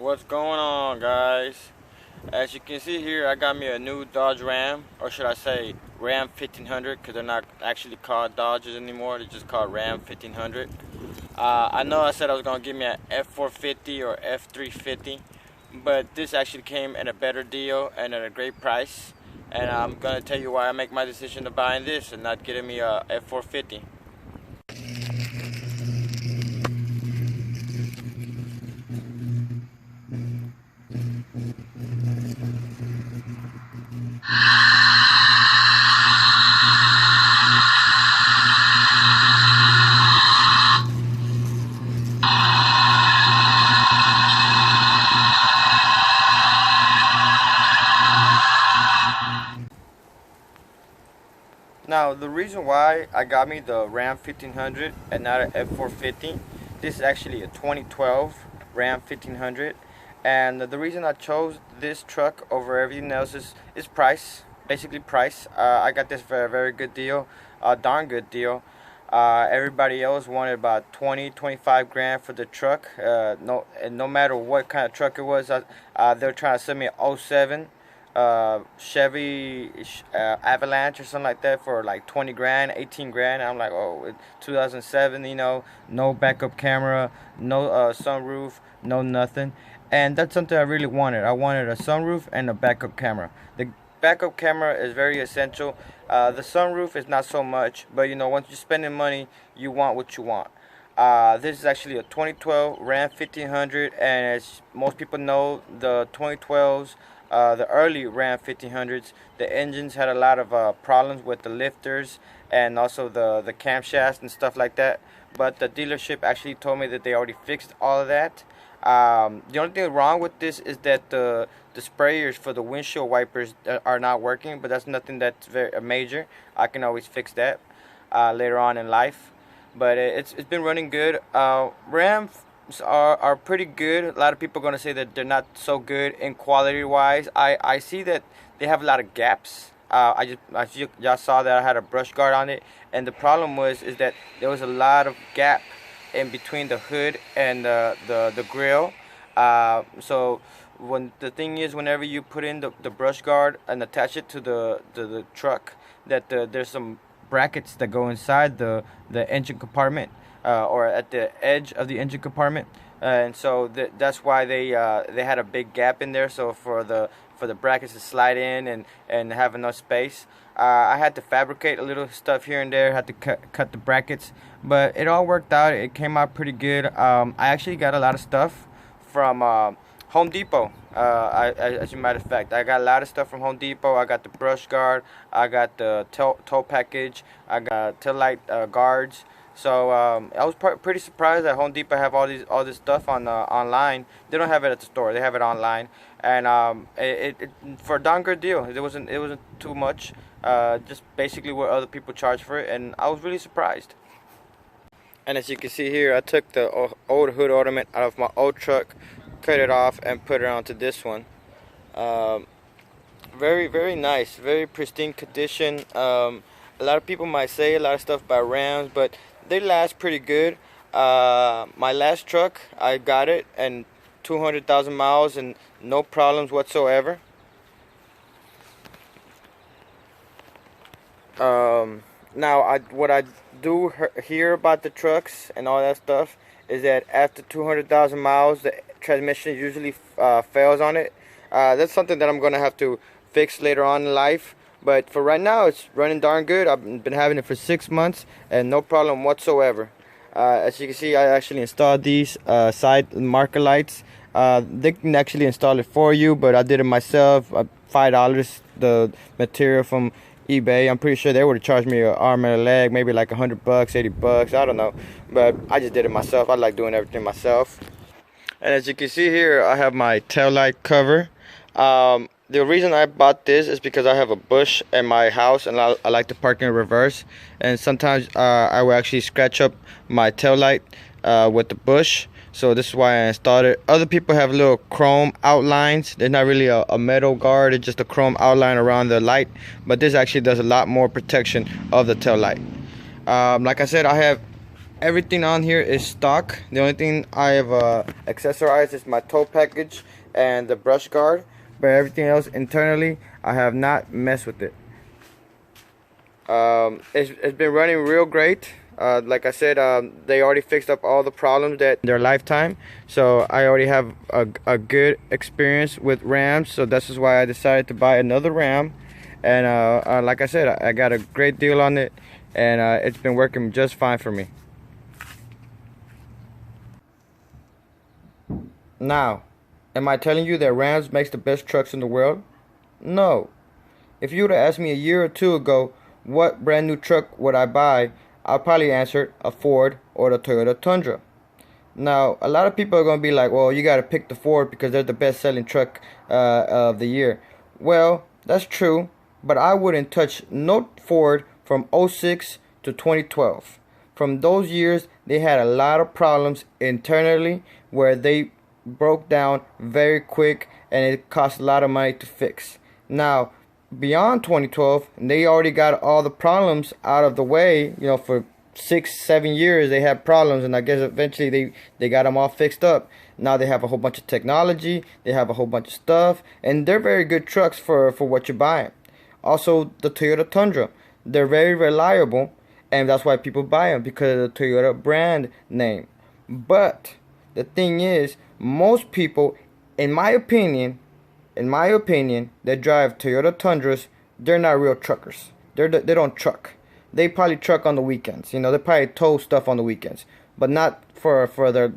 What's going on, guys? As you can see here, I got me a new Dodge Ram, or should I say Ram 1500, because they're not actually called Dodges anymore. They're just called Ram 1500. I know I said I was going to give me an F450 or F350, but this actually came at a better deal and at a great price. And I'm going to tell you why I make my decision to buying this and not getting me a F450. Now, the reason why I got me the Ram 1500 and not an F450, this is actually a 2012 Ram 1500. And the reason I chose this truck over everything else is price, basically price. I got this for a very good deal, a darn good deal. Everybody else wanted about 25 grand for the truck. No matter what kind of truck it was, they were trying to sell me an '07 Chevy Avalanche or something like that for like 20 grand, 18 grand. I'm like, oh, 2007, no backup camera, no sunroof, no nothing. And that's something I really wanted. I wanted a sunroof and a backup camera. The backup camera is very essential. The sunroof is not so much, but once you're spending money, you want what you want. This is actually a 2012 Ram 1500, and as most people know, the 2012s, the early Ram 1500s, the engines had a lot of problems with the lifters and also the camshafts and stuff like that. But the dealership actually told me that they already fixed all of that. The only thing wrong with this is that the sprayers for the windshield wipers are not working, but that's nothing that's very major. I can always fix that later on in life. But it's been running good. Rams are pretty good. A lot of people are going to say that they're not so good in quality wise. I see that they have a lot of gaps. Y'all saw that I had a brush guard on it, and the problem is that there was a lot of gap in between the hood and the grill. So whenever you put in the brush guard and attach it to the truck, that there's some brackets that go inside the engine compartment or at the edge of the engine compartment, and so that's why they had a big gap in there. So for the brackets to slide in and have enough space, I had to fabricate a little stuff here and there. Had to cut the brackets, but it all worked out. It came out pretty good. I actually got a lot of stuff from Home Depot. As a matter of fact, I got a lot of stuff from Home Depot. I got the brush guard, I got the tow package, I got tail light guards. So I was pretty surprised that Home Depot have all this stuff on online. They don't have it at the store. They have it online, and it for a darn good deal. It wasn't too much. Just basically what other people charge for it, and I was really surprised. And as you can see here, I took the old hood ornament out of my old truck, cut it off, and put it onto this one. Very, very nice, very pristine condition. A lot of people might say a lot of stuff about Rams, but they last pretty good. My last truck, I got it and 200,000 miles and no problems whatsoever. Now, what I do hear about the trucks and all that stuff is that after 200,000 miles, the transmission usually fails on it. That's something that I'm going to have to fix later on in life. But for right now, it's running darn good. I've been having it for 6 months and no problem whatsoever. As you can see, I actually installed these side marker lights. They can actually install it for you, but I did it myself. $5, the material from eBay. I'm pretty sure they would have charged me an arm and a leg, maybe like $100, $80. I don't know, but I just did it myself. I like doing everything myself. And as you can see here, I have my tail light cover. The reason I bought this is because I have a bush in my house and I like to park in reverse. And sometimes I will actually scratch up my tail light with the bush. So this is why I installed it. Other people have little chrome outlines. They're not really a metal guard. It's just a chrome outline around the light. But this actually does a lot more protection of the tail light. Like I said, I have Everything on here is stock. The only thing I have accessorized is my tow package and the brush guard, but everything else internally I have not messed with it. It's been running real great. Like I said, they already fixed up all the problems that in their lifetime, so I already have a good experience with Rams. So this is why I decided to buy another Ram, and like I said, I got a great deal on it, and it's been working just fine for me. Now, am I telling you that Rams makes the best trucks in the world? No. If you would have asked me a year or two ago what brand new truck would I buy, I'll probably answer a Ford or the Toyota Tundra. Now, a lot of people are going to be like, well, you got to pick the Ford because they're the best selling truck of the year. Well, that's true, but I wouldn't touch no Ford from '06 to 2012. From those years, they had a lot of problems internally where they broke down very quick and it cost a lot of money to fix. Now, beyond 2012, they already got all the problems out of the way. You know, for 6-7 years they had problems, and I guess eventually they got them all fixed up. Now they have a whole bunch of technology, they have a whole bunch of stuff, and they're very good trucks for what you're buying. Also, the Toyota Tundra, they're very reliable, and that's why people buy them, because of the Toyota brand name. But the thing is, most people, in my opinion, that drive Toyota Tundras, they're not real truckers. They don't truck. They probably truck on the weekends. You know, they probably tow stuff on the weekends, but not for their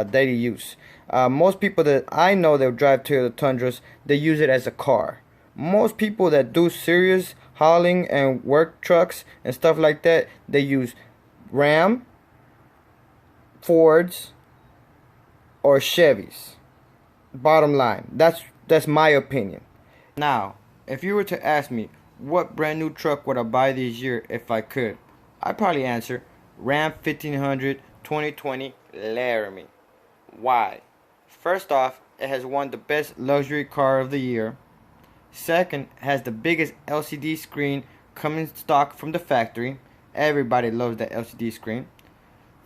daily use. Most people that I know that drive Toyota Tundras, they use it as a car. Most people that do serious hauling and work trucks and stuff like that, they use Ram, Fords, or Chevys. Bottom line, that's my opinion. Now, if you were to ask me what brand new truck would I buy this year if I could, I'd probably answer Ram 1500 2020 Laramie. Why? First off, it has won the best luxury car of the year. Second, has the biggest LCD screen coming stock from the factory. Everybody loves that LCD screen.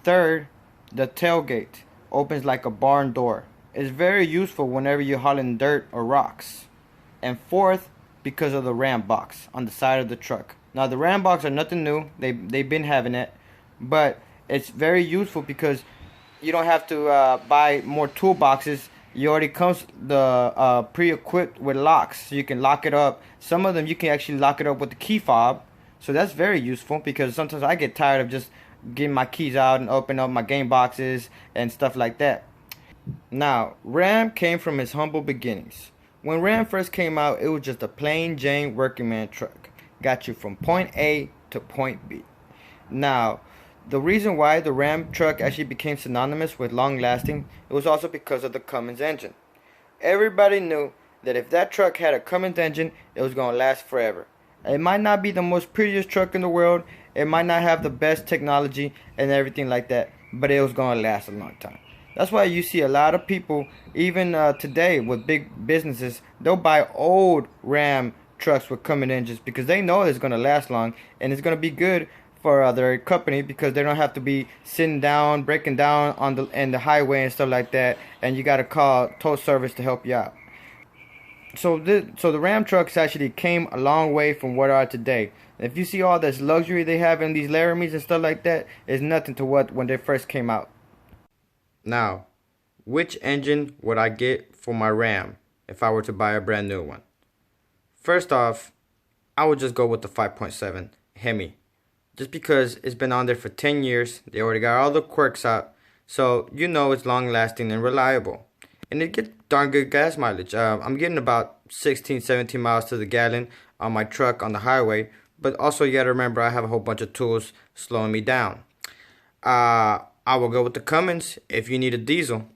Third, the tailgate opens like a barn door. It's very useful whenever you're hauling dirt or rocks. And fourth, because of the Ram box on the side of the truck. Now, the Ram box are nothing new. They've been having it, but it's very useful because you don't have to buy more toolboxes. You already comes pre-equipped with locks, so you can lock it up. Some of them you can actually lock it up with the key fob, so that's very useful because sometimes I get tired of just getting my keys out and open up my game boxes and stuff like that. Now, Ram came from its humble beginnings. When Ram first came out, it was just a plain Jane working man truck. Got you from point A to point B. Now, the reason why the Ram truck actually became synonymous with long lasting, it was also because of the Cummins engine. Everybody knew that if that truck had a Cummins engine, it was going to last forever. It might not be the most prettiest truck in the world, it might not have the best technology and everything like that, but it was going to last a long time. That's why you see a lot of people, even today with big businesses, they'll buy old Ram trucks with Cummins engines because they know it's going to last long and it's going to be good for their company because they don't have to be sitting down, breaking down on the highway and stuff like that, and you got to call tow service to help you out. So the Ram trucks actually came a long way from what are today. If you see all this luxury they have in these Laramies and stuff like that, it's nothing to what when they first came out. Now, which engine would I get for my Ram if I were to buy a brand new one? First off, I would just go with the 5.7 Hemi. Just because it's been on there for 10 years, they already got all the quirks out, so you know it's long lasting and reliable. And it gets darn good gas mileage. I'm getting about 16-17 miles to the gallon on my truck on the highway, but also you gotta remember I have a whole bunch of tools slowing me down. I will go with the Cummins if you need a diesel.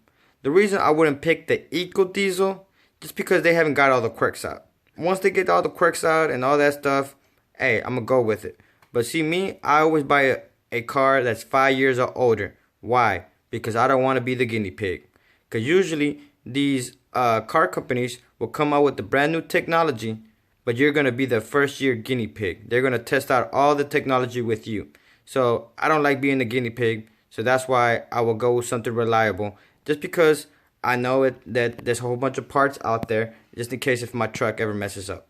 The reason I wouldn't pick the Eco Diesel, just because they haven't got all the quirks out. Once they get all the quirks out and all that stuff, hey, I'm gonna go with it. But see me, I always buy a car that's 5 years or older. Why? Because I don't want to be the guinea pig. Because usually these car companies will come out with the brand new technology, but you're going to be the first year guinea pig. They're going to test out all the technology with you. So I don't like being a guinea pig. So that's why I will go with something reliable. Just because I know that there's a whole bunch of parts out there, just in case if my truck ever messes up.